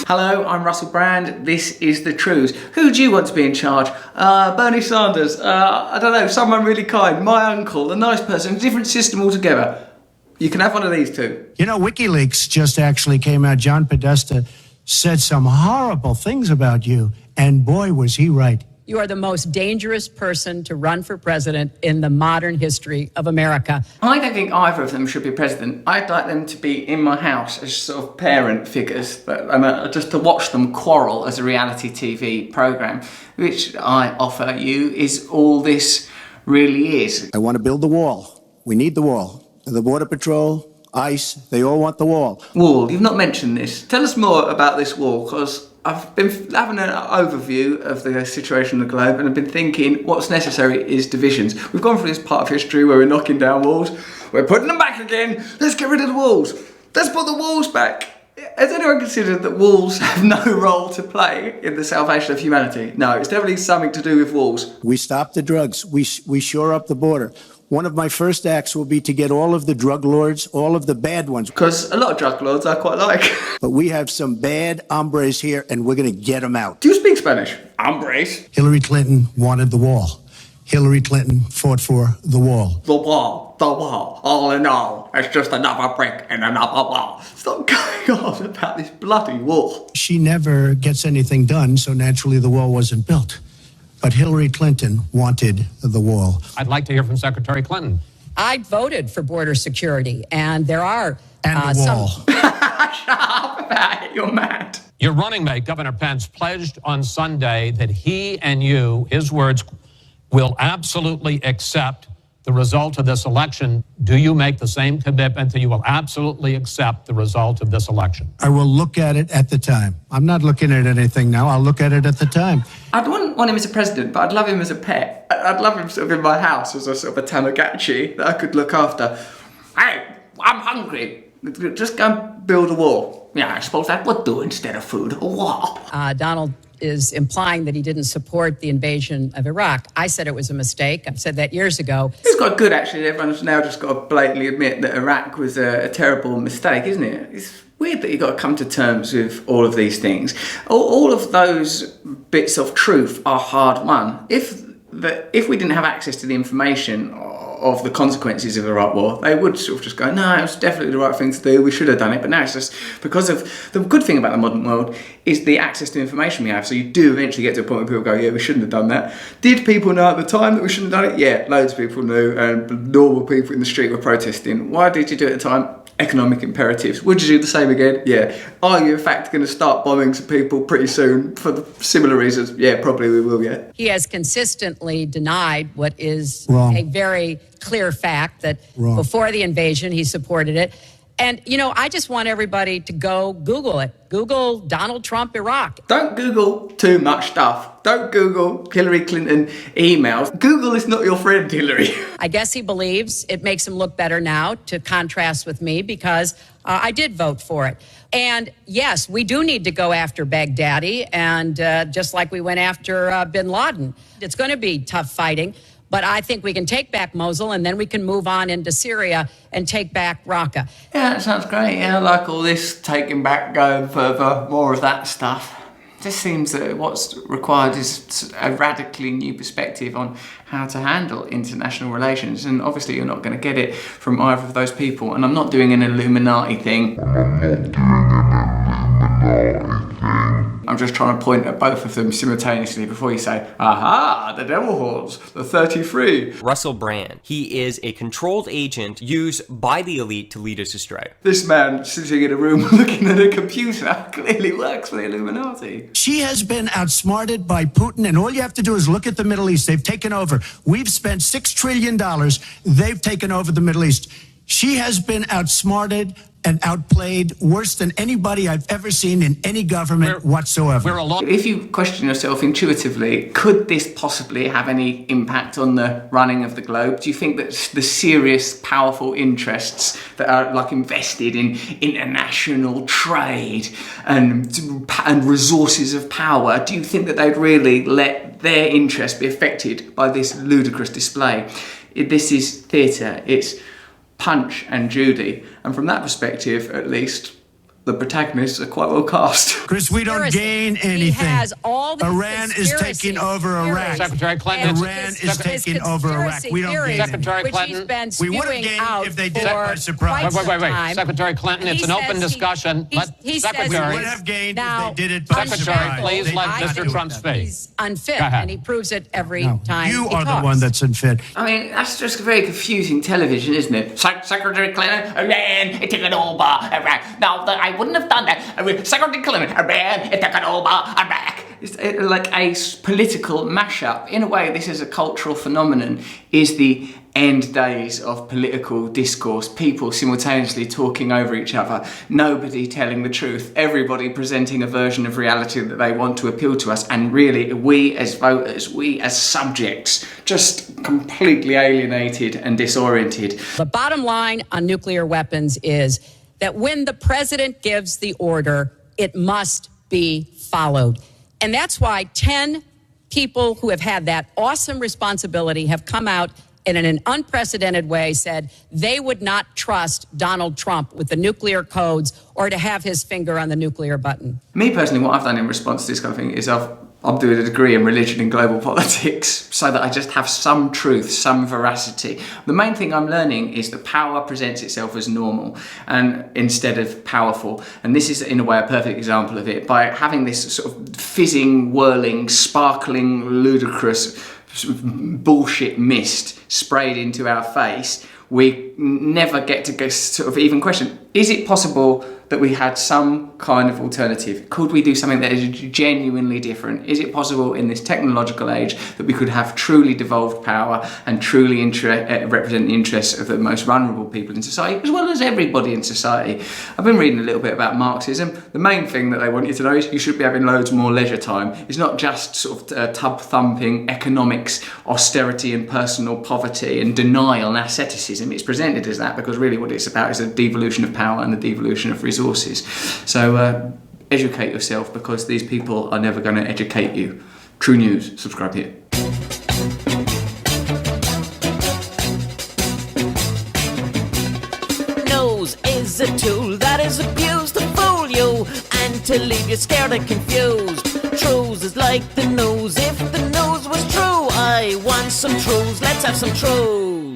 Hello, I'm Russell Brand. This is the Trews. Who do you want to be in charge? Bernie Sanders. I don't know, someone really kind. My uncle, a nice person, a different system altogether. You can have one of these two. You know, WikiLeaks just actually came out. John Podesta said some horrible things about you, and boy, was he right. You are the most dangerous person to run for president in the modern history of America. I don't think either of them should be president. I'd like them to be in my house as sort of parent figures, but just to watch them quarrel as a reality TV programme, which I offer you is all this really is. I want to build the wall. We need the wall. The Border Patrol, ICE, they all want the wall. Wall, you've not mentioned this. Tell us more about this wall, because I've been having an overview of the situation of the globe and I've been thinking what's necessary is divisions. We've gone through this part of history where we're knocking down walls, we're putting them back again, let's get rid of the walls, let's put the walls back. Has anyone considered that walls have no role to play in the salvation of humanity? No, it's definitely something to do with walls. We stop the drugs, we shore up the border. One of my first acts will be to get all of the drug lords, all of the bad ones. Because a lot of drug lords I quite like. But we have some bad hombres here, and we're going to get them out. Do you speak Spanish? Hombres. Hillary Clinton wanted the wall. Hillary Clinton fought for the wall. The wall, all in all, it's just another brick in another wall. Stop going on about this bloody wall. She never gets anything done, so naturally the wall wasn't built. But Hillary Clinton wanted the wall. I'd like to hear from Secretary Clinton. I voted for border security, and there are And the wall. Shut up about it, you're mad. Your running mate, Governor Pence, pledged on Sunday that he and you, his words, will absolutely accept the result of this election. Do you make the same commitment that you will absolutely accept the result of this election? I will look at it at the time. I'm not looking at anything now. I'll look at it at the time. I wouldn't want him as a president, but I'd love him as a pet. I'd love him sort of in my house as a sort of a Tamagotchi that I could look after. Hey, I'm hungry. Just go and build a wall. Yeah, I suppose that would do instead of food. A wall. Donald is implying that he didn't support the invasion of Iraq. I said it was a mistake. I've said that years ago. It's quite good, actually. Everyone's now just got to blatantly admit that Iraq was a terrible mistake, isn't it? It's weird that you've got to come to terms with all of these things. All of those bits of truth are hard won. If we didn't have access to the information of the consequences of the Iraq war, they would sort of just go, no, it was definitely the right thing to do, we should have done it. But now it's just because of the good thing about the modern world is the access to information we have. So you do eventually get to a point where people go, yeah, we shouldn't have done that. Did people know at the time that we shouldn't have done it? Yeah, loads of people knew, and normal people in the street were protesting. Why did you do it at the time? Economic imperatives. Would you do the same again? Yeah. Are you in fact going to start bombing some people pretty soon for the similar reasons? Yeah, probably we will, yeah. He has consistently denied what is Wrong. a very clear fact that Wrong. before the invasion, he supported it. And, you know, I just want everybody to go Google it. Google Donald Trump, Iraq. Don't Google too much stuff. Don't Google Hillary Clinton emails. Google is not your friend, Hillary. I guess he believes it makes him look better now to contrast with me because I did vote for it. And yes, we do need to go after Baghdadi, and just like we went after bin Laden. It's going to be tough fighting, but I think we can take back Mosul and then we can move on into Syria and take back Raqqa. Yeah, that sounds great. Yeah, I like all this taking back, going further, more of that stuff. It just seems that what's required is a radically new perspective on how to handle international relations, and obviously you're not going to get it from either of those people. And I'm not doing an Illuminati thing. I'm just trying to point at both of them simultaneously before you say, aha, the devil horns, the 33. Russell Brand. He is a controlled agent used by the elite to lead us astray. This man sitting in a room looking at a computer clearly works for the Illuminati. She has been outsmarted by Putin, and all you have to do is look at the Middle East. They've taken over. We've spent $6 trillion. They've taken over the Middle East. She has been outsmarted and outplayed worse than anybody I've ever seen in any government whatsoever. If you question yourself intuitively, could this possibly have any impact on the running of the globe? Do you think that the serious, powerful interests that are like invested in international trade and resources of power, do you think that they'd really let their interest be affected by this ludicrous display? This is theatre. It's Punch and Judy, and from that perspective, at least, the protagonists are quite well cast. Chris, we don't gain anything. He has all the Iran is taking over Iraq. Secretary Clinton, Iran is taking over Iraq. We don't gain Secretary anything. Clinton, We would have gained if they did it by surprise. Wait. Secretary Clinton, it's an open discussion. Secretary, We would have gained now, if they did it by Secretary, surprise. please They let did not Mr. do Trump that. speak. He's unfit, Go ahead. and he proves it every No, time you he are talks. the one that's unfit. I mean, that's just very confusing television, isn't it? Secretary Clinton, Iran, it taken over Iraq. No, I wouldn't have done that. Secretary Clinton, Iran, it taken over Iraq. It's like a political mashup. In a way, this is a cultural phenomenon, is the end days of political discourse. People simultaneously talking over each other, nobody telling the truth, everybody presenting a version of reality that they want to appeal to us, and really we as voters, we as subjects, just completely alienated and disoriented. The bottom line on nuclear weapons is that when the president gives the order, it must be followed. And that's why 10 people who have had that awesome responsibility have come out and in an unprecedented way said they would not trust Donald Trump with the nuclear codes or to have his finger on the nuclear button. Me personally, what I've done in response to this kind of thing is I'm doing a degree in religion and global politics so that I just have some truth, some veracity. The main thing I'm learning is that power presents itself as normal and instead of powerful. And this is in a way a perfect example of it. By having this sort of fizzing, whirling, sparkling, ludicrous bullshit mist sprayed into our face, we never get to go sort of even question, is it possible that we had some kind of alternative? Could we do something that is genuinely different? Is it possible in this technological age that we could have truly devolved power and truly represent the interests of the most vulnerable people in society, as well as everybody in society? I've been reading a little bit about Marxism. The main thing that they want you to know is you should be having loads more leisure time. It's not just sort of tub-thumping economics, austerity and personal poverty and denial and asceticism. It's presented as that because really what it's about is the devolution of power and the devolution of resources. So educate yourself, because these people are never going to educate you. True News, subscribe here. Nose is a tool that is abused to fool you and to leave you scared and confused. Trews is like the nose. If the nose was true, I want some Trews. Let's have some Trews.